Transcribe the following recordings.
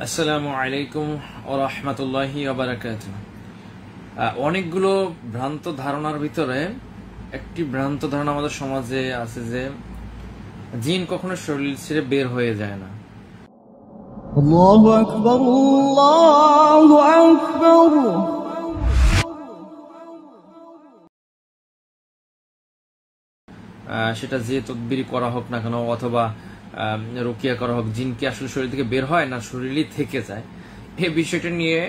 আসসালামু আলাইকুম ওয়া রাহমাতুল্লাহি ওয়া বারাকাতুহু। অনেকগুলো ভ্রান্ত ধারণার ভিতরে একটি ভ্রান্ত ধারণা আমাদের সমাজে আছে যে জিন কখনো শরীর ছেড়ে বের হয়ে যায় না। আল্লাহু আকবার, আল্লাহু আকবার। সেটা যে তদবির করা হোক না কেন অথবা রুকিয়া করা হোক, জিন কি আসলে শরীর থেকে বের হয় না শরীরই থেকে যায়, এই বিষয়টা নিয়ে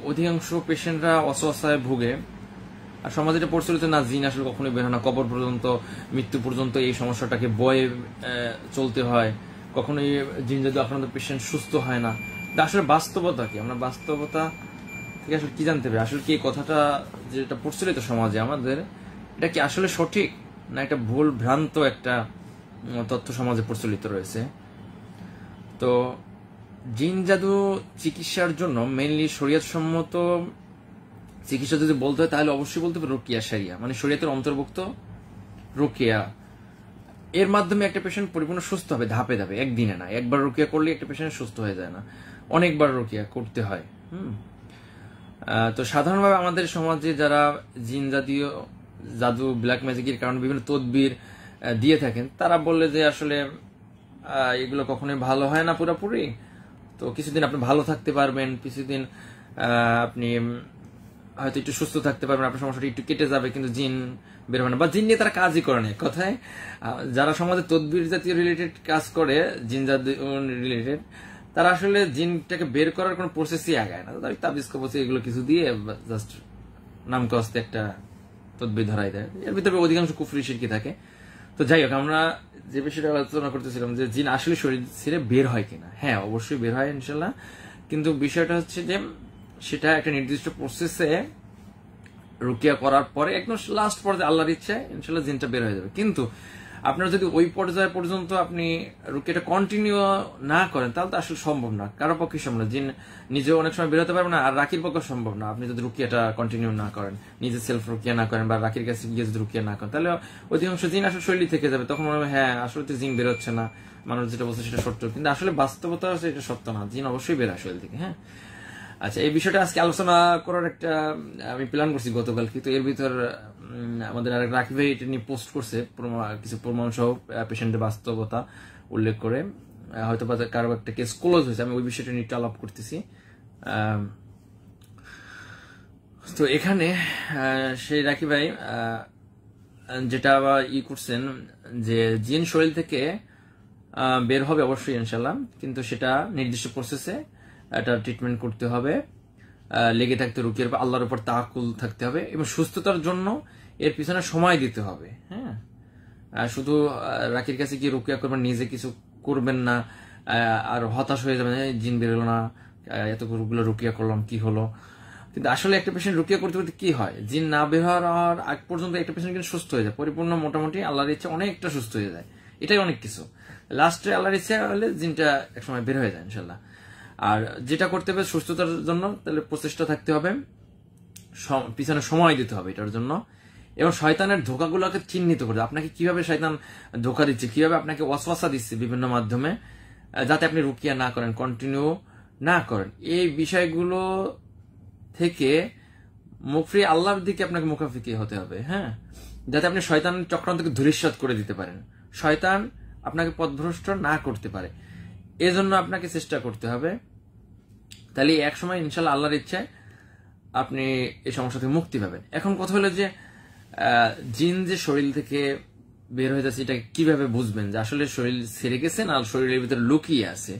অধিকাংশ পেশেন্টরা অস্বস্থায় ভুগে। আর সমাজে এটা প্রচলিত না, জিন আসলে কখনোই বের হয় না, কবর পর্যন্ত, মৃত্যু পর্যন্ত এই সমস্যাটাকে বয়ে চলতে হয়। কখনোই জিন যদি আপনাদের পেশেন্ট সুস্থ হয় না। আসলে বাস্তবতা কি, আমরা বাস্তবতা থেকে আসলে কি জানতে হবে? আসলে কি এই কথাটা যেটা প্রচলিত সমাজে আমাদের, এটা কি আসলে সঠিক না একটা ভুল ভ্রান্ত একটা তথ্য সমাজে প্রচলিত রয়েছে? তো জিন জাদু চিকিৎসার জন্য মেইনলি শরীয়ত সম্মত চিকিৎসা যদি বলতে হয় তাহলে অবশ্যই বলতে হবে রুকিয়া শারিয়া, মানে শরীয়তের অন্তর্ভুক্ত রুকিয়া। এর মাধ্যমে একটা পেশেন্ট পরিপূর্ণ সুস্থ হবে ধাপে ধাপে, একদিনে না। একবার রুকিয়া করলে একটা পেশেন্ট সুস্থ হয়ে যায় না, অনেকবার রুকিয়া করতে হয়। তো সাধারণভাবে আমাদের সমাজে যারা জিন জাতীয় জাদু ব্ল্যাক ম্যাজিকের কারণে বিভিন্ন তদবির দিয়ে থাকেন, তারা বললে যে আসলে এগুলো কখনোই ভালো হয় না পুরোপুরি। তো কিছুদিন আপনি ভালো থাকতে পারবেন, কিছুদিন আপনি হয়তো একটু সুস্থ থাকতে পারবেন, আপনার সমস্যাটা একটু কেটে যাবে, কিন্তু জিন বের হবে না, বা জিন নিয়ে তারা কাজই করে না। কথায় যারা সমাজে তদবির জাতীয় রিলেটেড কাজ করে, জিন জাদু রিলেটেড, তারা আসলে জিনটাকে বের করার কোনো প্রসেসই আগায় না। তাবিজ কবজ এগুলো কিছু দিয়ে জাস্ট নামকে হস্তে একটা তদবির ধরাই দেয়, এর ভিতরে অধিকাংশ কুফরি শিরকি থাকে। তো যাই হোক, আমরা যে বিষয়টা আলোচনা করতেছিলাম যে জিন আসলে শরীর ছেড়ে বের হয় কিনা, হ্যাঁ অবশ্যই বের হয় ইনশাল্লাহ, কিন্তু বিষয়টা হচ্ছে যে সেটা একটা নির্দিষ্ট প্রসেসে রুকিয়া করার পরে একদম লাস্ট পর্যায়ে আল্লাহর ইচ্ছায় ইনশাল্লাহ জিনটা বের হয়ে যাবে। কিন্তু আপনারা যদি ওই পর্যায়ে পর্যন্ত আপনি রুকিয়াটা কন্টিনিউ না করেন তাহলে তো আসলে সম্ভব না, কারো পক্ষে সম্ভব না। জিন নিজেও অনেক সময় বের হতে পারবে না, আর রাকির পক্ষে সম্ভব না। আপনি যদি রুকিয়াটা কন্টিনিউ না করেন, নিজে সেলফ রুকিয়া না করেন, বা রাকির কাছে গিয়ে যদি রুকিয়া না করেন, তাহলে অধিকাংশ জিন আসলে শরীর থেকে যাবে। তখন মনে হবে হ্যাঁ আসলে তো জিন বের হচ্ছে না, মানুষ যেটা বলছে সেটা সত্য, কিন্তু আসলে বাস্তবতা হচ্ছে এটা সত্য না, জিন অবশ্যই বের হয় শরীর থেকে। হ্যাঁ, আচ্ছা, এই বিষয়টা আজকে আলোচনা করার একটা আমি প্ল্যান করছি গতকাল, কিন্তু এর ভিতর আমাদের আরেক রাকিব ভাই এটা নিয়ে পোস্ট করছে কিছু প্রমাণ সহ পেশেন্টের বাস্তবতা উল্লেখ করে, হয়তো বা কারো একটা কেস ক্লোজ হয়েছে, আমি ওই বিষয়টা নিয়ে আলাপ করতেছি। তো এখানে সেই রাকিব ভাই যেটা করছেন যে জিন শরীর থেকে বের হবে অবশ্যই ইনশাল্লাহ, কিন্তু সেটা নির্দিষ্ট প্রসেসে একটা ট্রিটমেন্ট করতে হবে, লেগে থাকতে রুকিয়ার আল্লাহর উপর তাওয়াক্কুল থাকতে হবে, এবং সুস্থতার জন্য এর পিছনে সময় দিতে হবে। হ্যাঁ, শুধু রাকির কাছে গিয়ে রুকিয়া করবেন, নিজে কিছু করবেন না আর হতাশ হয়ে যাবেন, জিন বেরোলো না, এতগুলো রুকিয়া করলাম কি হলো। কিন্তু আসলে একটা পেশেন্ট রুকিয়া করতে করতে কি হয়, জিন না বের হওয়ার আগ পর্যন্ত একটা পেশেন্ট কিন্তু সুস্থ হয়ে যায় পরিপূর্ণ, মোটামুটি আল্লাহর ইচ্ছা অনেকটা সুস্থ হয়ে যায়, এটাই অনেক কিছু। লাস্টে আল্লাহর ইচ্ছা হলে জিনটা একসময় বের হয়ে যায় ইনশাল্লাহ। আর যেটা করতে হবে সুস্থতার জন্য, তাহলে প্রচেষ্টা থাকতে হবে, পিছনে সময় দিতে হবে এটার জন্য, এবং শয়তানের ধোকাগুলোকে চিহ্নিত করতে, আপনাকে কিভাবে শয়তান ধোকা দিচ্ছে, কিভাবে আপনাকে ওয়াসওয়াসা দিচ্ছে বিভিন্ন মাধ্যমে, যাতে আপনি রুকিয়া না করেন, কন্টিনিউ না করেন, এই বিষয়গুলো থেকে মুখফ্রি আল্লাহর দিকে আপনাকে মুখাফিকি হতে হবে। হ্যাঁ, যাতে আপনি শয়তান চক্রান্তকে ধূলিসাৎ করে দিতে পারেন, শয়তান আপনাকে পথভ্রষ্ট না করতে পারে, এজন্য আপনাকে চেষ্টা করতে হবে। তাহলে এক সময় ইনশাল্লাহ আল্লাহর ইচ্ছায় আপনি এই সমস্যা থেকে মুক্তি পাবেন। এখন কথা হলো যে জিন যে শরীর থেকে বের হয়ে যাচ্ছে, এটা কিভাবে বুঝবেন যে আসলে শরীর ছেড়ে গেছে না শরীরের ভিতরে লুকিয়ে আছে?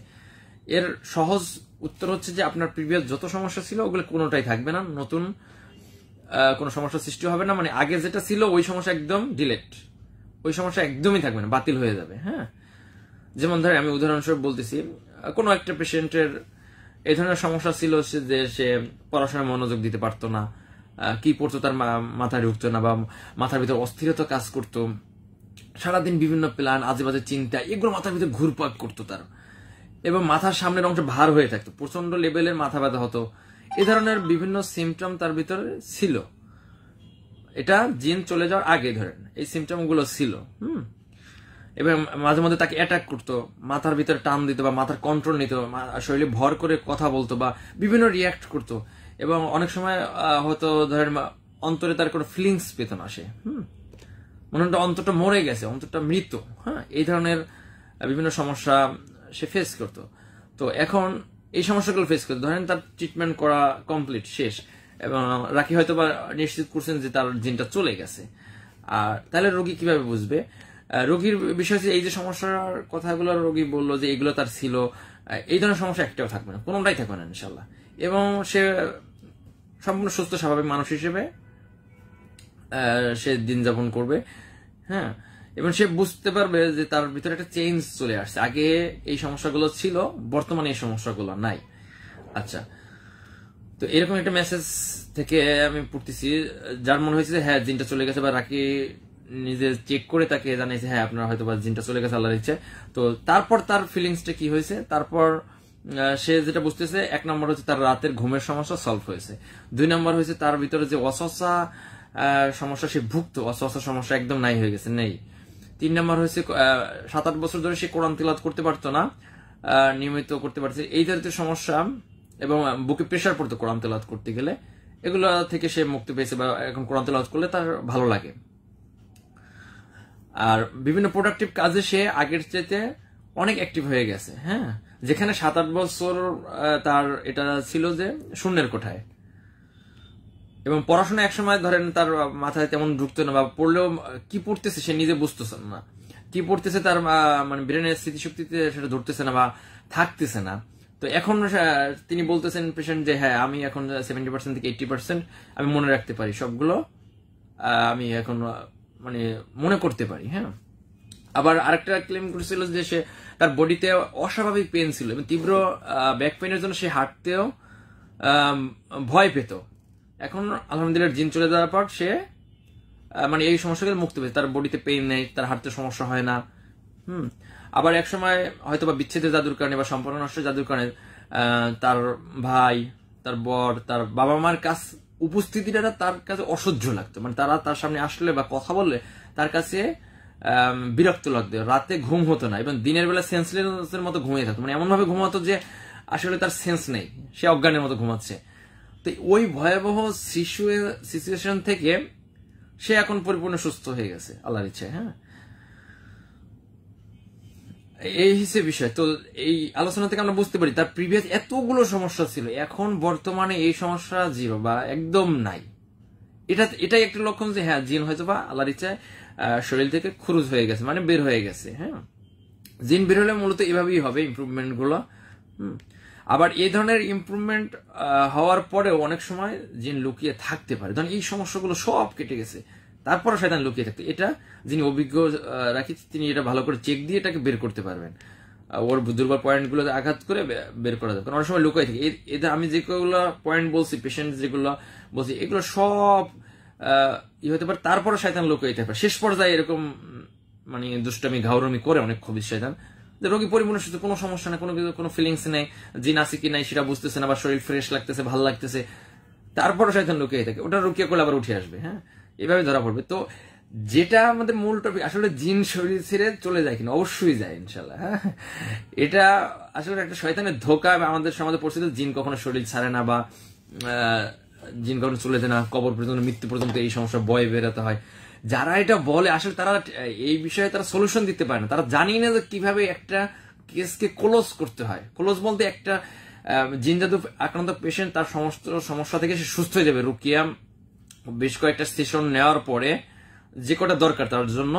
এর সহজ উত্তর হচ্ছে যে আপনার প্রিভিয়াস যত সমস্যা ছিল ওগুলো কোনোটাই থাকবে না, নতুন কোনো সমস্যা সৃষ্টি হবে না, মানে আগে যেটা ছিল ওই সমস্যা একদম ডিলেট, ওই সমস্যা একদমই থাকবে না, বাতিল হয়ে যাবে। হ্যাঁ, যেমন ধরে আমি উদাহরণস্বরূপ বলতেছি, কোনো একটা পেশেন্টের এই ধরনের সমস্যা ছিল যে সে পড়াশোনায় মনোযোগ দিতে পারতো না, কি পড়তো তার মাথায় ঢুকতো না, বা মাথার ভিতর অস্থিরতা কাজ করতো, সারাদিন বিভিন্ন প্ল্যান, আজেবাজে চিন্তা, এগুলো মাথার ভিতরে ঘুরপাক করতো তার, এবং মাথার সামনের অংশ ভার হয়ে থাকতো, প্রচন্ড লেভেলের মাথা ব্যথা হতো, এ ধরনের বিভিন্ন সিমটম তার ভিতরে ছিল। এটা জিন চলে যাওয়ার আগে ধরেন এই সিমটম গুলো ছিল। এবং মাঝে মধ্যে তাকে অ্যাটাক করতো, মাথার ভিতরে টান দিত বা মাথার কন্ট্রোল নিত, শরীরে ভর করে কথা বলতো বা বিভিন্ন রিয়াক্ট করতো, এবং অনেক সময় হয়তো ধরেন অন্তরে তার কোনো ফিলিংস পেত না, সে মনে হতো অন্তরটা মরে গেছে, অন্তরটা মৃত। হ্যাঁ, এই ধরনের বিভিন্ন সমস্যা সে ফেস করতো। তো এখন এই সমস্যাগুলো ফেস করতো, ধরেন তার ট্রিটমেন্ট করা কমপ্লিট শেষ, এবং রাকি হয়তো বা নিশ্চিত করছেন যে তার জিনটা চলে গেছে। আর তাহলে রোগী কিভাবে বুঝবে? রোগীর বিষয় হচ্ছে এই যে সমস্যার কথাগুলো রোগী বললো যে এগুলো তার ছিল, এই ধরনের সমস্যা একটাও থাকবে না, কোনোটাই থাকবে না ইনশাল্লাহ, এবং সে সম্পূর্ণ সুস্থ স্বাভাবিক মানুষ হিসেবে সে দিন যাপন করবে। হ্যাঁ, এবং সে বুঝতে পারবে যে তার ভিতরে একটা চেঞ্জ চলে আসছে, আগে এই সমস্যাগুলো ছিল, বর্তমানে এই সমস্যাগুলো নাই। আচ্ছা, তো এরকম একটা মেসেজ থেকে আমি পড়তেছি, যার মনে হয়েছে হ্যাঁ জিনটা চলে গেছে, বা রাকি নিজে চেক করে তাকে জানিয়েছে হ্যাঁ আপনার হয়তো বা জিনটা চলে গেছে আল্লাহর ইচ্ছে। তো তারপর তার ফিলিংসটা কি হয়েছে, তারপর সে যেটা বুঝতেছে, 1 নম্বর হচ্ছে তার রাতের ঘুমের সমস্যা সলভ হয়েছে, 2 নম্বর হয়েছে তার ভিতরে যে অসহসা সমস্যা সে ভুগত, অসহসা সমস্যা একদম নাই হয়ে গেছে, নেই। 3 নম্বর হয়েছে 7-8 বছর ধরে সে কোরআন তিলাওয়াত করতে পারতো না, নিয়মিত করতে পারছে, এই ধরনের সমস্যা, এবং বুকে প্রেশার পড়তো কোরআন তেলাওয়াত করতে গেলে, এগুলো থেকে সে মুক্তি পেয়েছে, বা এখন কোরআন তেলাওয়াত করলে তার ভালো লাগে। আর বিভিন্ন প্রোডাক্টিভ কাজে সে আগের চাইতে অনেক অ্যাক্টিভ হয়ে গেছে। হ্যাঁ, যেখানে 7-8 বছর তার এটা ছিল যে শূন্যের কোঠায়, এবং পড়াশোনা একসময় ধরেন তার মাথায় তেমন ঢুকতো না, বা পড়লেও কি পড়তেছে সে নিজে বুঝতেছে না, কি পড়তেছে তার মানে ব্রেনের স্মৃতিশক্তিতে সেটা ধরতেছে না বা থাকতেছে না। তো এখন তিনি বলতেছেন পেশেন্ট যে হ্যাঁ আমি এখন 70% থেকে 80% আমি মনে রাখতে পারি, সবগুলো আমি এখন মানে মনে করতে পারি। হ্যাঁ, আবার আরেকটা ক্লেম করেছিল যে সে তার বডিতে অস্বাভাবিক পেন ছিল, এবং তীব্র ব্যাক পেনের জন্য সে হাঁটতেও ভয় পেত। এখন আলহামদুলিল্লাহ জিন চলে যাওয়ার পর সে মানে এই সমস্যাগুলো মুক্তি পেয়েছে, তার বডিতে পেইন নেই, তার হাঁটতে সমস্যা হয় না। আবার এক সময় হয়তো বা বিচ্ছেদের জাদুর কারণে বা সম্পর্ক নষ্ট জাদুর কারণে তার ভাই, তার বর, তার বাবা মার কাছ উপস্থিতিটা তার কাছে অসহ্য লাগতো, মানে তারা তার সামনে আসলে বা কথা বললে তার কাছে বিরক্ত লাগতো, রাতে ঘুম হতো না, এবং দিনের বেলা সেন্সলেসের মতো ঘুমিয়ে থাকতো, মানে এমন ভাবে ঘুমাতো যে আসলে তার সেন্স নেই, সে অজ্ঞানের মতো ঘুমাচ্ছে। তো ওই ভয়াবহ সিচুয়েশন থেকে সে এখন পরিপূর্ণ সুস্থ হয়ে গেছে আল্লাহর ইচ্ছায়। হ্যাঁ, এই হিসেবে বিষয়। তো এই আলোচনা থেকে আমরা বুঝতে পারি তার প্রিভিয়াস এতগুলো সমস্যা ছিল, এখন বর্তমানে এই সমস্যা জিরো বা একদম নাই। এটাই একটা লক্ষণ যে হ্যাঁ জিন হয়তো বা আল্লাহর ইচ্ছায় শরীর থেকে খুরুজ হয়ে গেছে, মানে বের হয়ে গেছে। হ্যাঁ, জিন বের হলে মূলত এভাবেই হবে ইমপ্রুভমেন্ট গুলো। আবার এই ধরনের ইমপ্রুভমেন্ট হওয়ার পরেও অনেক সময় জিন লুকিয়ে থাকতে পারে, ধরেন এই সমস্যাগুলো সব কেটে গেছে, তারপরে শয়তান লুকিয়ে থাকতে, এটা যিনি অভিজ্ঞ রাখি তিনি এটা ভালো করে চেক দিয়ে এটাকে বের করতে পারবেন, ওর দুর্বল পয়েন্টগুলো আঘাত করে বের করা যাবে। কারণ অনেক সময় লুকাই থাকে, এদের আমি যেগুলো পয়েন্ট বলছি, পেশেন্ট যেগুলো বলছি, এগুলো সব হতে পারে, তারপরে শয়তান লুকিয়ে থাকবে, শেষ পর্যায়ে এরকম মানে দুষ্টামি ঘাউরমি করে অনেক খুবই শয়তান, যে রোগী পরিপূর্ণ সুস্থ, কোনো সমস্যা নেই, কোনো ফিলিংস নেই, জিন আছে কি নাই সেটা বুঝতেছে না, বা শরীর ফ্রেশ লাগতেছে, ভালো লাগতেছে, তারপরে শয়তান লুকিয়ে থাকে, ওটা রুকিয়া করলে আবার উঠে আসবে। হ্যাঁ, এভাবে ধরা পড়বে। তো যেটা আমাদের মূল টপিক, আসলে জিন শরীর ছেড়ে চলে যায় কিনা, অবশ্যই যায় ইনশাল্লাহ। হ্যাঁ, এটা আসলে একটা শয়তানের ধোকা, আমাদের সমাজে পরিচিত, জিন কখনো শরীর ছাড়ে না, বা জিন কখনো চলে যায় না, কবর পর্যন্ত, মৃত্যু পর্যন্ত এই সমস্যা বয়ে বেরোতে হয়। যারা এটা বলে আসলে তারা এই বিষয়ে তারা সলিউশন দিতে পারে না, তারা জানি না যে কিভাবে একটা কেসকে ক্লোজ করতে হয়। ক্লোজ বলতে একটা জিন জাদু আক্রান্ত পেশেন্ট তার সমস্ত সমস্যা থেকে সে সুস্থ হয়ে যাবে, রুকিয়া বেশ কয়েকটা সেশন নেওয়ার পরে যে কটা দরকার তার জন্য,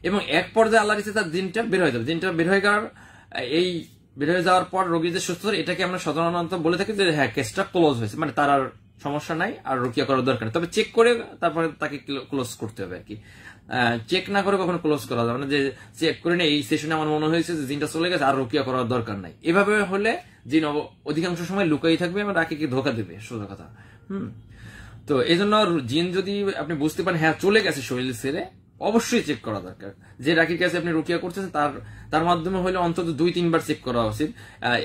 এবং এক পর্যায়ে আল্লাহর ইচ্ছায় তার দিনটা বের হয়ে যাবে। দিনটা বের হয়ে যাওয়ার পর রোগীর যে সুস্থ, এটাকে আমরা সাধারণত বলে থাকি যে হ্যাঁ কেসটা ক্লোজ হয়েছে, মানে তার আর সমস্যা নাই, আর রুকিয়া করার দরকার নেই। তবে চেক করে তারপরে তাকে ক্লোজ করতে হবে আর কি, চেক না করে কখনো ক্লোজ করা যাবে না, যে চেক করে না এই সেশনে আমার মনে হয়েছে যে জিনটা চলে গেছে, আর রুকিয়া করার দরকার নাই। এভাবে হলে জিন অধিকাংশ সময় লুকাই থাকবে এবং রাকিকে ধোকা দেবে, সোজা কথা। তো এই জন্য জিন যদি আপনি বুঝতে পারেন হ্যাঁ চলে গেছে শরীর ছেড়ে, অবশ্যই চেক করা দরকার। যে রাকির কাছে আপনি রুকিয়া করতেছেন তার মাধ্যমে হলে অন্তত 2-3 বার চেক করা উচিত,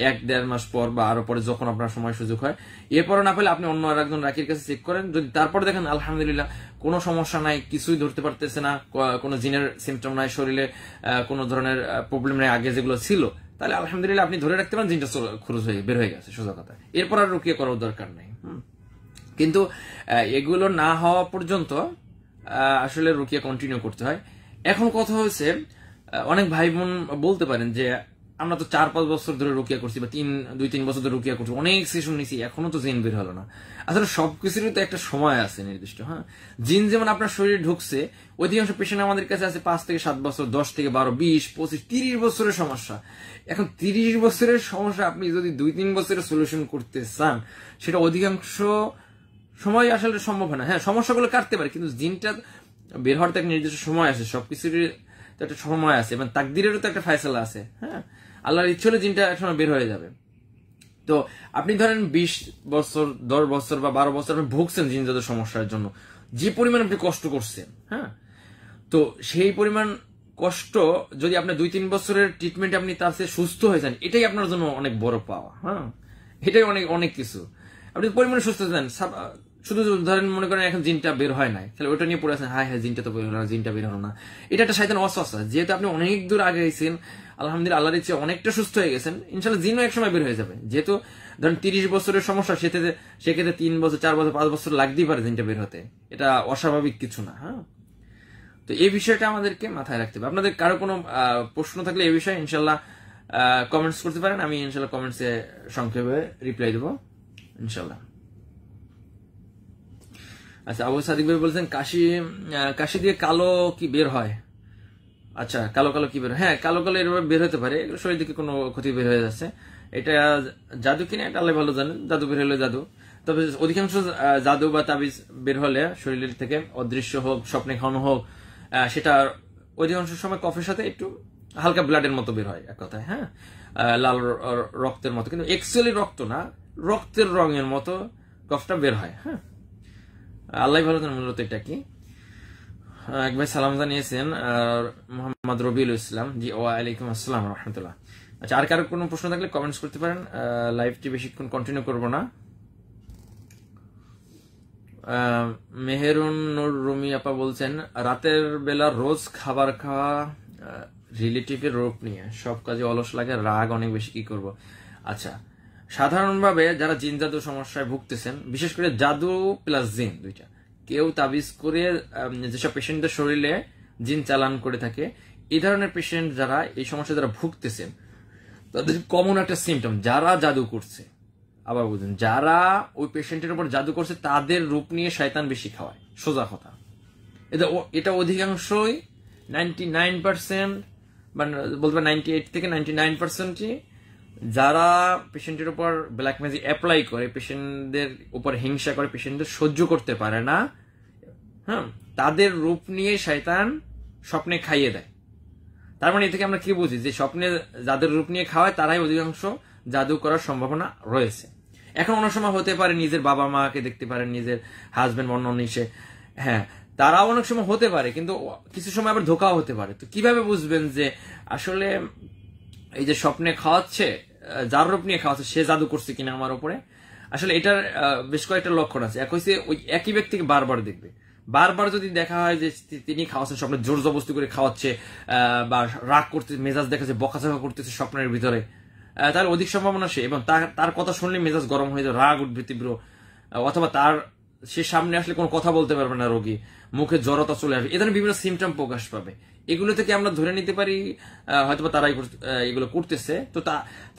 1-1.5 মাস পর বা আরো পরে যখন আপনার সময় সুযোগ হয়। এরপরে না পেলে আপনি অন্য আরেকজন রাকির কাছে চেক করেন, যদি তারপরে দেখেন আলহামদুলিল্লাহ কোনো সমস্যা নাই, কিছুই ধরতে পারতেছে না, কোনো জিনের সিমটম নাই, শরীরে কোনো ধরনের প্রবলেম নাই আগে যেগুলো ছিল, তাহলে আলহামদুলিল্লাহ আপনি ধরে রাখতে পারেন জিনটা খরচ হয়ে বের হয়ে গেছে, সোজা কথা। এরপর আর রুকিয়া করার দরকার নেই। কিন্তু এগুলো না হওয়া পর্যন্ত আসলে রুকিয়া কন্টিনিউ করতে হয়। এখন কথা হচ্ছে, অনেক ভাই বোন বলতে পারেন যে আমরা তো 4-5 বছর ধরে রুকিয়া করছি বা 2-3 বছর ধরে রুকিয়া করছি, অনেক সেশন নিছি, এখনো তো জিন বের হলো না। আসলে সবকিছুরই তো একটা সময় আছে নির্দিষ্ট। হ্যাঁ, জিন যেমন আপনার শরীরে ঢুকছে, অধিকাংশ পেশেন্ট আমাদের কাছে আছে 5 থেকে 7 বছর, 10 থেকে 12, 20, 25, 30 বছরের সমস্যা। এখন 30 বছরের সমস্যা আপনি যদি 2-3 বছরের সলিউশন করতে চান, সেটা অধিকাংশ সময় আসলে সম্ভব হয় না। হ্যাঁ, সমস্যাগুলো কাটতে পারে, কিন্তু জিনটা বের হওয়ার তো একটা নির্দিষ্ট সময় আছে, সবকিছুরই তো একটা সময় আছে, এবং তাকদিরেরও তো একটা ফয়সালা আছে। হ্যাঁ, আল্লাহর ইচ্ছে হলে জিনটা একসময় বের হয়ে যাবে। তো আপনি ধরেন 20 বছর, 10 বছর বা 12 বছর আপনি ভুগছেন জিনজাত সমস্যার জন্য, যে পরিমাণ আপনি কষ্ট করছেন, হ্যাঁ, তো সেই পরিমাণ কষ্ট যদি আপনার 2-3 বছরের ট্রিটমেন্ট আপনি তার চেয়ে সুস্থ হয়ে যান, এটাই আপনার জন্য অনেক বড় পাওয়া। হ্যাঁ, এটাই অনেক অনেক কিছু। আপনি পরিমাণে সুস্থ হয়ে যান, শুধু ধরেন মনে করেন এখন জিনটা বের হয় নাই, তাহলে ওটা নিয়ে পড়ে আছেন, হ্যাঁ জিনটা তো বের হলো না, জিনটা বের হলো না, এটা একটা শয়তান ওয়াসওয়াসা। যেহেতু আপনি অনেক দূর আগে গেছেন, আলহামদুলিল্লাহ আল্লাহর ইচ্ছে অনেকটা সুস্থ হয়ে গেছেন, ইনশাআল্লাহ জিনও এক সময় বের হয়ে যাবে। যেহেতু ধরেন 30 বছরের সমস্যা, সেক্ষেত্রে 3 বছর, 4 বছর, 5 বছর লাগতেই পারে জিনটা বের হতে, এটা অস্বাভাবিক কিছু না। হ্যাঁ, তো এই বিষয়টা আমাদেরকে মাথায় রাখতে হবে। আপনাদের কারো কোনো প্রশ্ন থাকলে এই বিষয়ে ইনশাল্লাহ কমেন্টস করতে পারেন, আমি ইনশাল্লাহ কমেন্টসে সংক্ষেপে রিপ্লাই দেবো ইনশাল্লাহ। আচ্ছা, আবু সাদিক ভাই বলছেন কাশি দিয়ে কালো কি বের হয়? আচ্ছা, কালো কালো কি বের হয়? হ্যাঁ, কালো কালো এরকম বের হতে পারে, শরীর থেকে কোনো ক্ষতি বের হয়ে যাচ্ছে। এটা জাদু কিনা এটা আল্লাহ ভালো জানেন, জাদু বের হলে জাদু। তবে অধিকাংশ জাদু বা তাবিজ বের হলে শরীরের থেকে, অদৃশ্য হোক, স্বপ্নে খাওয়ানো হোক, সেটা অধিকাংশ সময় কফের সাথে একটু হালকা ব্লাডের মতো বের হয়, এক কথায়। হ্যাঁ, লাল রক্তের মতো, কিন্তু অ্যাকচুয়ালি রক্ত না, রক্তের রঙের মতো কফটা বের হয়। হ্যাঁ, আল্লাহ ভালো জানেন মূলত এটা কি। এক ভাই সালাম জানিয়েছেন, মোহাম্মদ রবিউল ইসলাম, জি ওয়ালাইকুম আসসালাম রহমতুল্লাহ। আচ্ছা, আর কারো কোনো প্রশ্ন থাকলে কমেন্টস করতে পারেন, লাইভটি বেশিক্ষণ কন্টিনিউ করবো না। মেহেরুন নূর রুমি আপা বলছেন, রাতের বেলা রোজ খাবার খাওয়া রিলেটিভের রূপ নিয়ে, সব কাজে অলস লাগে, রাগ অনেক বেশি, কি করব? আচ্ছা, সাধারণভাবে যারা জিন জাদু সমস্যায় ভুগতেছেন, বিশেষ করে জাদু প্লাস জিন দুইটা, কেউ তাবিজ করে যেসব পেশেন্টদের শরীরে জিন চালান করে থাকে, এই ধরনের পেশেন্ট যারা এই সমস্যা যারা ভুগতেছেন, তাদের কমন একটা সিমটম, যারা জাদু করছে, আবার বুঝুন, যারা ওই পেশেন্টের উপর জাদু করছে তাদের রূপ নিয়ে শয়তান বেশি খাওয়ায়, সোজা কথা। এটা অধিকাংশই 99% মানে বলতে 98 থেকে 99%ই যারা পেশেন্টের উপর ব্ল্যাক ম্যাজিক অ্যাপ্লাই করে, পেশেন্টদের উপর হিংসা করে, পেশেন্টদের সহ্য করতে পারে না, হ্যাঁ, তাদের রূপ নিয়ে শয়তান স্বপ্নে খাইয়ে দেয়। তার মানে এ থেকে আমরা কি বুঝি, যে স্বপ্নে যাদের রূপ নিয়ে খাওয়ায় তারাই অধিকাংশ জাদু করার সম্ভাবনা রয়েছে। এখন অনেক সময় হতে পারে নিজের বাবা মাকে দেখতে পারেন, নিজের হাজবেন্ড অন্য নিশে, হ্যাঁ, তারাও অনেক সময় হতে পারে, কিন্তু কিছু সময় আবার ধোকাও হতে পারে। তো কিভাবে বুঝবেন যে আসলে এই যে স্বপ্নে খাওয়াচ্ছে, যার রূপ নিয়ে খাওয়াচ্ছে, সে জাদু করছে কিনা আমার উপরে? আসলে এটার বেশ কয়েকটা লক্ষণ আছে। এক হচ্ছে ওই একই ব্যক্তিকে বারবার দেখবে, বারবার যদি দেখা হয় যে তিনি খাওয়াচ্ছেন, স্বপ্নে জোর জবরদস্তি করে খাওয়াচ্ছে, বা রাগ করতে, মেজাজ দেখাচ্ছে, বকাঝকা করতেছে স্বপ্নের ভিতরে, তাহলে অধিক সম্ভাবনা সে, এবং তার কথা শুনলে মেজাজ গরম হয়ে যাবে, রাগ উঠবে তীব্র, অথবা সে সামনে আসলে কোনো কথা বলতে পারবে না, রোগী মুখে জড়তা চলে আসবে, এ ধরনের বিভিন্ন সিমটম প্রকাশ পাবে। এগুলো থেকে আমরা ধরে নিতে পারি হয়তোবা তারাই এগুলো করতেছে। তো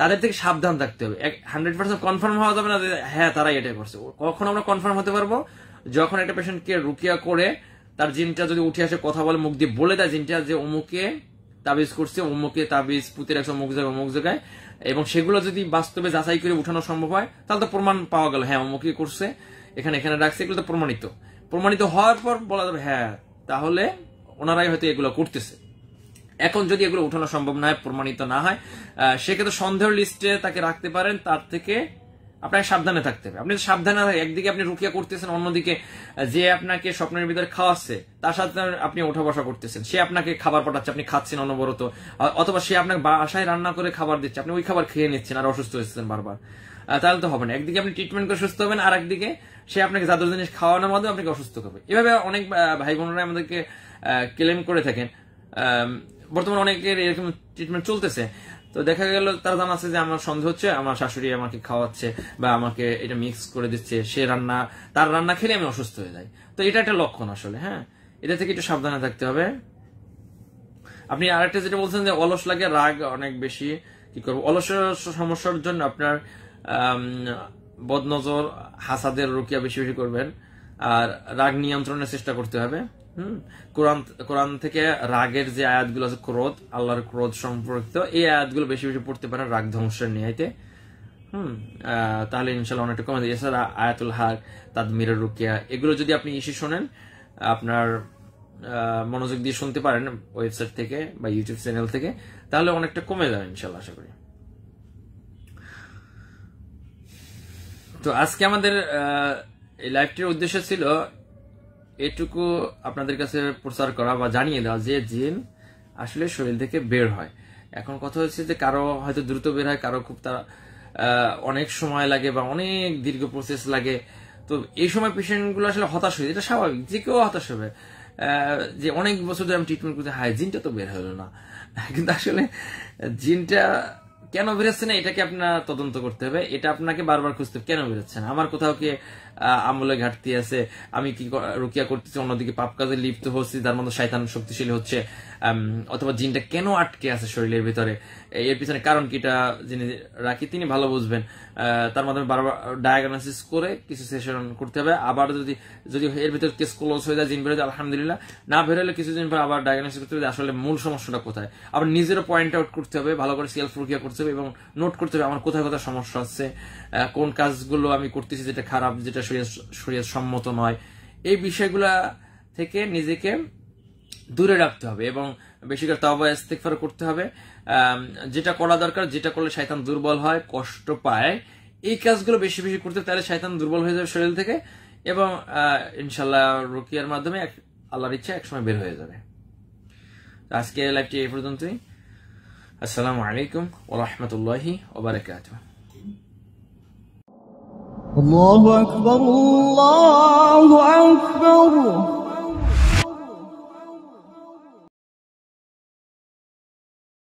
তাদের থেকে সাবধান থাকতে হবে। 100% কনফার্ম হওয়া যাবে না যে হ্যাঁ তারাই এটাই করছে। কখন আমরা কনফার্ম হতে পারবো? যখন একটা পেশেন্টকে রুকিয়া করে তার জিনটা যদি উঠে আসে, কথা বলে, মুখ দিয়ে বলে দেয় জিনটা যে অমুকে তাবিজ করছে, অমুকে তাবিজ পুঁতে রাখছে অমুক জায়গায়, এবং সেগুলো যদি বাস্তবে যাচাই করে উঠানো সম্ভব হয়, তাহলে তো প্রমাণ পাওয়া গেল, হ্যাঁ অমুকে করছে, এখানে রাখছে, এগুলো তো প্রমাণিত হওয়ার পর বলা যাবে হ্যাঁ তাহলে ওনারাই হয়তো এগুলো করতেছে। এখন যদি এগুলো উঠানো সম্ভব না হয়, প্রমাণিত না হয়, সেক্ষেত্রে সন্দেহ লিস্টে তাকে রাখতে পারেন, তার থেকে আপনাকে সাবধানে থাকতে হবে। আপনি সাবধানে, একদিকে আপনি রুকিয়া করতেছেন, অন্যদিকে যে আপনাকে স্বপ্নের ভিতরে খাওয়াচ্ছে তার সাথে আপনি ওঠা বসা করতেছেন, সে আপনাকে খাবার পাঠাচ্ছে, আপনি খাচ্ছেন অনবরত, অথবা সে আপনাকে বাসায় রান্না করে খাবার দিচ্ছে, আপনি ওই খাবার খেয়ে নিচ্ছেন আর অসুস্থ হচ্ছেন বারবার, তাহলে তো হবে না। একদিকে আপনি ট্রিটমেন্ট করে সুস্থ হবেন, আর একদিকে সে আপনাকে জাদুর জিনিস খাওয়ানোর মাধ্যমে আপনাকে অসুস্থ করবে। এভাবে অনেক ভাই বোনেরা আমাদেরকে ক্লেম করে থাকেন। বর্তমানে অনেকের এরকম ট্রিটমেন্ট চলতেছে। তো দেখা গেল তারা জানাচ্ছে যে আমার সন্দেহ হচ্ছে আমার শাশুড়ি আমাকে খাওয়াচ্ছে বা আমাকে এটা মিক্স করে দিচ্ছে, সে তার রান্না খেলে আমি অসুস্থ হয়ে যাই। তো এটা একটা লক্ষণ আসলে। হ্যাঁ, এটা থেকে একটু সাবধানে থাকতে হবে। আপনি আরেকটা যেটা বলছেন যে অলস লাগে, রাগ অনেক বেশি, কি করবো? অলস সমস্যার জন্য আপনার বদনজর, হাসাদের রুকিয়া বেশি বেশি করবেন, আর রাগ নিয়ন্ত্রণের চেষ্টা করতে হবে। কোরআন থেকে রাগের যে আয়াতগুলো আছে, ক্রোধ, আল্লাহর ক্রোধ সম্পর্কিত, এই আয়াতগুলো বেশি বেশি পড়তে পারেন রাগ ধ্বংসের নিয়াইতে। তাহলে ইনশাল্লাহ অনেকটা কমে যায়। এছাড়া আয়াতুল হাক, তাদমিরের রুকিয়া, এগুলো যদি আপনি ইসি শোনেন, আপনার মনোযোগ দিয়ে শুনতে পারেন ওয়েবসাইট থেকে বা ইউটিউব চ্যানেল থেকে, তাহলে অনেকটা কমে যাবে ইনশাল্লাহ, আশা করি। তো আজকে আমাদের এই লাইভটির উদ্দেশ্য ছিল এটুকু আপনাদের কাছে প্রচার করা বা জানিয়ে দেওয়া যে জিন আসলে শরীর থেকে বের হয়। এখন কথা হচ্ছে যে কারো হয়তো দ্রুত বের হয়, কারো খুব অনেক সময় লাগে বা অনেক দীর্ঘ প্রসেস লাগে। তো এই সময় পেশেন্টগুলো আসলে হতাশ হয়ে, এটা স্বাভাবিক, যে কেউ হতাশ হবে যে অনেক বছর ধরে আমি ট্রিটমেন্ট করতে, হায় জিনটা তো বের হলো না। কিন্তু আসলে জিনটা কেন বেরোচ্ছে না এটাকে আপনার তদন্ত করতে হবে। এটা আপনাকে বারবার খুঁজতে হবে, কেন বেরোচ্ছে না, আমার কোথাও কি আমলে ঘাটতি আছে, আমি কি রুকিয়া করতেছি, অন্যদিকে পাপ কাজে লিপ্ত হচ্ছি, তার মধ্যে শয়তান শক্তিশালী হচ্ছে, অথবা জিনটা কেন আটকে আছে শরীরের ভিতরে, এর পিছনে কারণ কি, এটা যিনি রাখি তিনি ভালো বুঝবেন। তার মাধ্যমে বারবার ডায়াগনোসিস করে কিছু সেশন করতে হবে। আবার যদি এর ভিতরে কেস ক্লোজ হয়ে যায়, জিন বেরোয়, আলহামদুলিল্লাহ, না বেরোলে কিছুদিন পর আবার ডায়াগনোসিস করতে হবে আসলে মূল সমস্যাটা কোথায়। আবার নিজেরও পয়েন্ট আউট করতে হবে, ভালো করে সেলফ রুকিয়া করতে হবে এবং নোট করতে হবে আমার কোথায় কোথায় সমস্যা আছে, কোন কাজগুলো আমি করতেছি যেটা খারাপ, যেটা শরীয়ত সম্মত নয়। এই বিষয়গুলা থেকে নিজেকে দূরে রাখতে হবে এবং বেশি করে তাওবা ইস্তিগফার করতে হবে। যেটা করা দরকার, যেটা করলে শয়তান দুর্বল হয়, কষ্ট পায়, এই কাজগুলো বেশি বেশি করতে, তাহলে শয়তান দুর্বল হয়ে যাবে শরীর থেকে এবং ইনশাল্লাহ রুকিয়ার মাধ্যমে আল্লাহর ইচ্ছা একসময় বের হয়ে যাবে। আজকে লাইভটি এই পর্যন্তই। আসসালামু আলাইকুম ওয়া রাহমাতুল্লাহি ওয়া বারাকাতুহু। الله أكبر الله